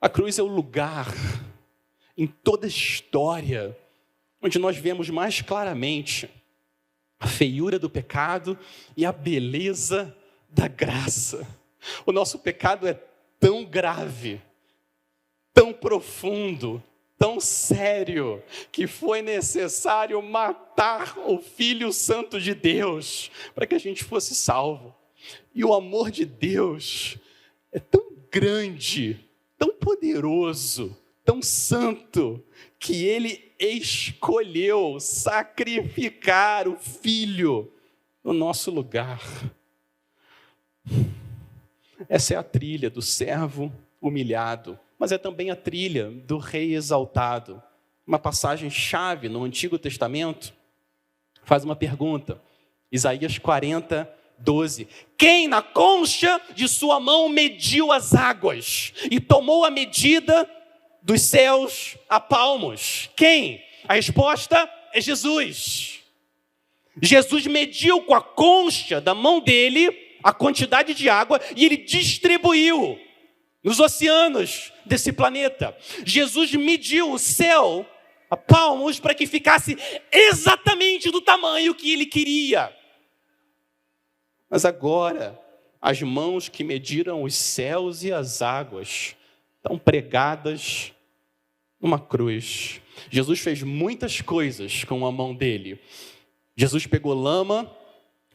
A cruz é o lugar em toda a história onde nós vemos mais claramente a feiura do pecado e a beleza da graça. O nosso pecado é tão grave, tão profundo, tão sério, que foi necessário matar o Filho Santo de Deus para que a gente fosse salvo. E o amor de Deus é tão grande, tão poderoso, tão santo, que Ele escolheu sacrificar o Filho no nosso lugar. Essa é a trilha do servo humilhado, mas é também a trilha do rei exaltado. Uma passagem chave no Antigo Testamento faz uma pergunta. Isaías 40, 12. Quem na concha de sua mão mediu as águas e tomou a medida dos céus a palmos? Quem? A resposta é Jesus. Jesus mediu com a concha da mão dele a quantidade de água e ele distribuiu nos oceanos desse planeta. Jesus mediu o céu a palmos para que ficasse exatamente do tamanho que ele queria. Mas agora, as mãos que mediram os céus e as águas estão pregadas numa cruz. Jesus fez muitas coisas com a mão dele. Jesus pegou lama,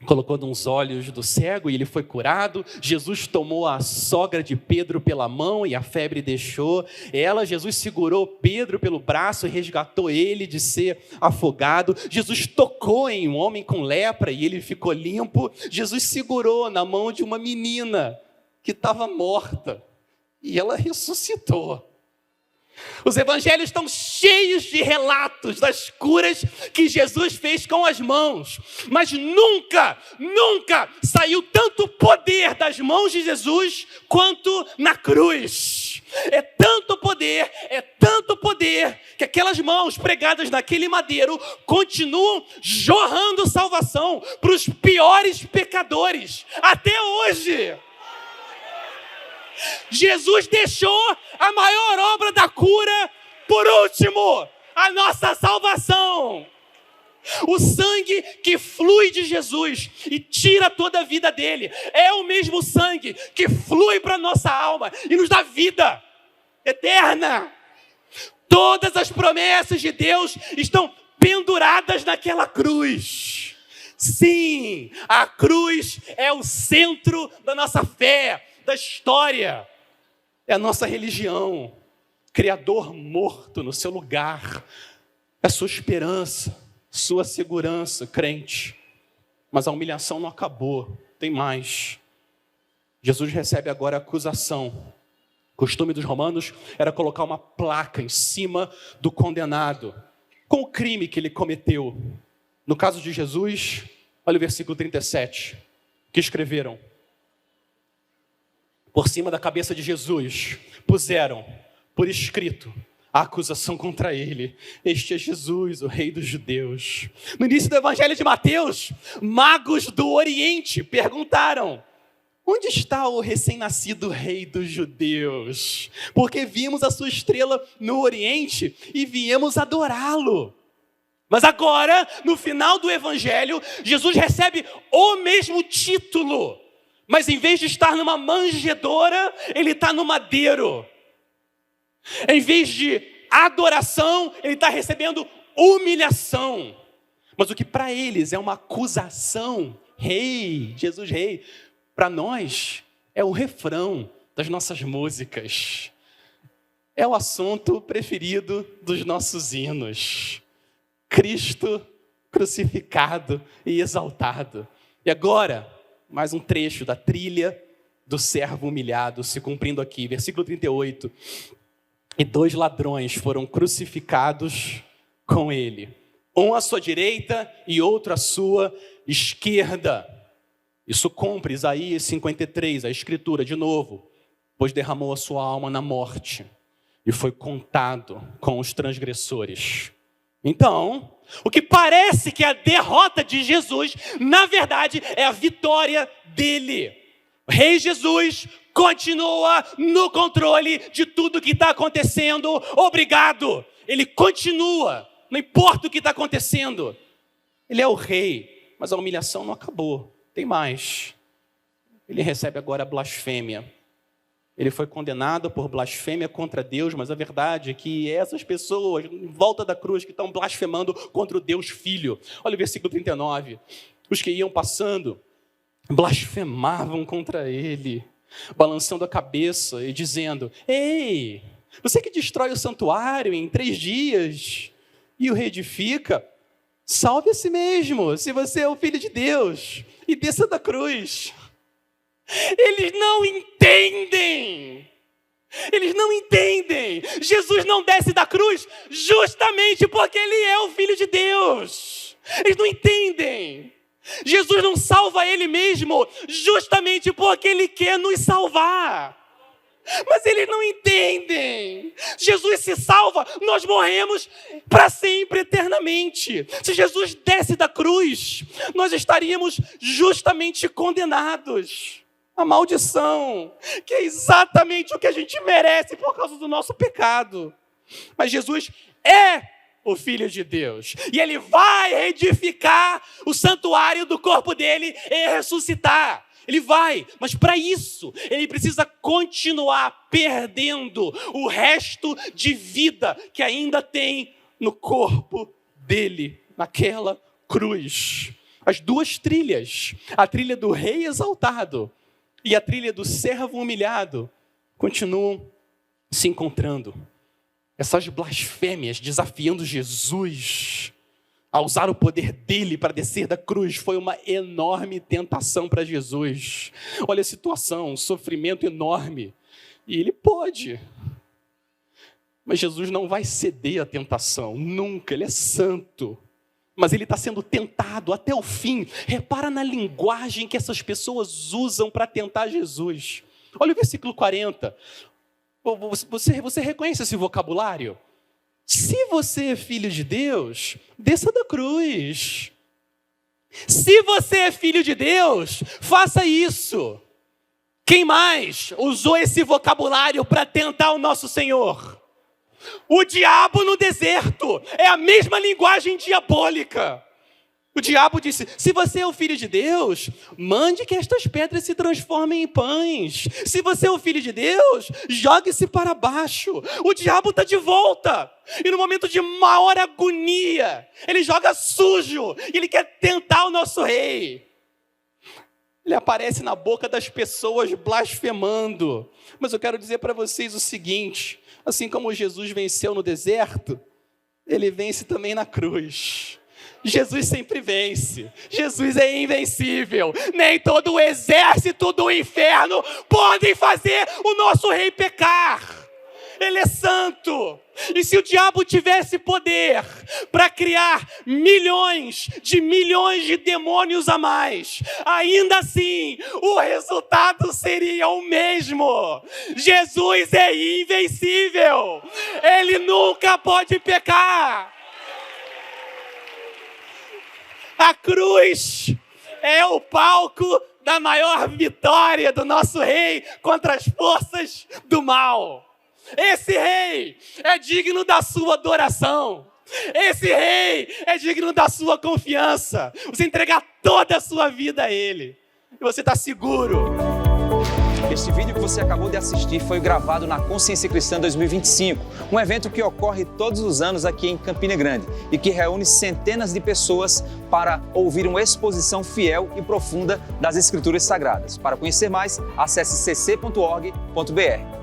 colocou nos olhos do cego e ele foi curado. Jesus tomou a sogra de Pedro pela mão e a febre deixou ela. Jesus segurou Pedro pelo braço e resgatou ele de ser afogado. Jesus tocou em um homem com lepra e ele ficou limpo. Jesus segurou na mão de uma menina que estava morta e ela ressuscitou. Os evangelhos estão cheios de relatos das curas que Jesus fez com as mãos. Mas nunca saiu tanto poder das mãos de Jesus quanto na cruz. É tanto poder que aquelas mãos pregadas naquele madeiro continuam jorrando salvação para os piores pecadores até hoje. Jesus deixou a maior obra da cura por último, a nossa salvação. O sangue que flui de Jesus e tira toda a vida dele é o mesmo sangue que flui para a nossa alma e nos dá vida eterna. Todas as promessas de Deus estão penduradas naquela cruz. Sim, a cruz é o centro da nossa fé, da história. É a nossa religião. Criador morto no seu lugar. É a sua esperança, sua segurança, crente. Mas a humilhação não acabou, tem mais. Jesus recebe agora a acusação. O costume dos romanos era colocar uma placa em cima do condenado, com o crime que ele cometeu. No caso de Jesus, olha o versículo 37, que escreveram. Por cima da cabeça de Jesus, puseram por escrito a acusação contra ele. Este é Jesus, o rei dos judeus. No início do evangelho de Mateus, magos do Oriente perguntaram: onde está o recém-nascido rei dos judeus? Porque vimos a sua estrela no Oriente e viemos adorá-lo. Mas agora, no final do evangelho, Jesus recebe o mesmo título. Mas em vez de estar numa manjedoura, ele está no madeiro. Em vez de adoração, ele está recebendo humilhação. Mas o que para eles é uma acusação, rei, Jesus rei, para nós é o refrão das nossas músicas. É o assunto preferido dos nossos hinos. Cristo crucificado e exaltado. E agora, mais um trecho da trilha do servo humilhado se cumprindo aqui. Versículo 38. E 2 ladrões foram crucificados com ele. Um à sua direita e outro à sua esquerda. Isso cumpre Isaías 53, a escritura de novo. Pois derramou a sua alma na morte e foi contado com os transgressores. Então, o que parece que é a derrota de Jesus, na verdade, é a vitória dele. O Rei Jesus continua no controle de tudo que está acontecendo. Obrigado. Ele continua, não importa o que está acontecendo. Ele é o rei, mas a humilhação não acabou. Tem mais. Ele recebe agora a blasfêmia. Ele foi condenado por blasfêmia contra Deus, mas a verdade é que essas pessoas em volta da cruz que estão blasfemando contra o Deus Filho. Olha o versículo 39. Os que iam passando blasfemavam contra ele, balançando a cabeça e dizendo: ei, você que destrói o santuário em 3 dias e o reedifica, salve a si mesmo, se você é o Filho de Deus, e desça da cruz. Eles não entendem. Eles não entendem. Jesus não desce da cruz justamente porque Ele é o Filho de Deus. Eles não entendem. Jesus não salva Ele mesmo justamente porque Ele quer nos salvar. Mas eles não entendem. Jesus se salva, nós morremos para sempre, eternamente. Se Jesus desce da cruz, nós estaríamos justamente condenados. A maldição, que é exatamente o que a gente merece por causa do nosso pecado. Mas Jesus é o Filho de Deus. E Ele vai reedificar o santuário do corpo dele e ressuscitar. Ele vai, mas para isso, ele precisa continuar perdendo o resto de vida que ainda tem no corpo dele, naquela cruz. As 2 trilhas, a trilha do rei exaltado e a trilha do servo humilhado, continuam se encontrando. Essas blasfêmias desafiando Jesus a usar o poder dele para descer da cruz foi uma enorme tentação para Jesus. Olha a situação, um sofrimento enorme. E ele pode. Mas Jesus não vai ceder à tentação, nunca, ele é santo. Mas ele está sendo tentado até o fim. Repara na linguagem que essas pessoas usam para tentar Jesus. Olha o versículo 40. Você reconhece esse vocabulário? Se você é filho de Deus, desça da cruz. Se você é filho de Deus, faça isso. Quem mais usou esse vocabulário para tentar o nosso Senhor? O diabo no deserto. É a mesma linguagem diabólica. O diabo disse: se você é o filho de Deus, mande que estas pedras se transformem em pães. Se você é o filho de Deus, jogue-se para baixo. O diabo está de volta. E no momento de maior agonia, ele joga sujo. E ele quer tentar o nosso rei. Ele aparece na boca das pessoas blasfemando. Mas eu quero dizer para vocês o seguinte: assim como Jesus venceu no deserto, ele vence também na cruz. Jesus sempre vence. Jesus é invencível. Nem todo o exército do inferno pode fazer o nosso rei pecar. Ele é santo. E se o diabo tivesse poder para criar milhões de demônios a mais, ainda assim, o resultado seria o mesmo. Jesus é invencível. Ele nunca pode pecar. A cruz é o palco da maior vitória do nosso rei contra as forças do mal. Esse rei é digno da sua adoração. Esse rei é digno da sua confiança. Você entregar toda a sua vida a ele. E você está seguro. Este vídeo que você acabou de assistir foi gravado na Consciência Cristã 2025, um evento que ocorre todos os anos aqui em Campina Grande e que reúne centenas de pessoas para ouvir uma exposição fiel e profunda das Escrituras Sagradas. Para conhecer mais, acesse cc.org.br.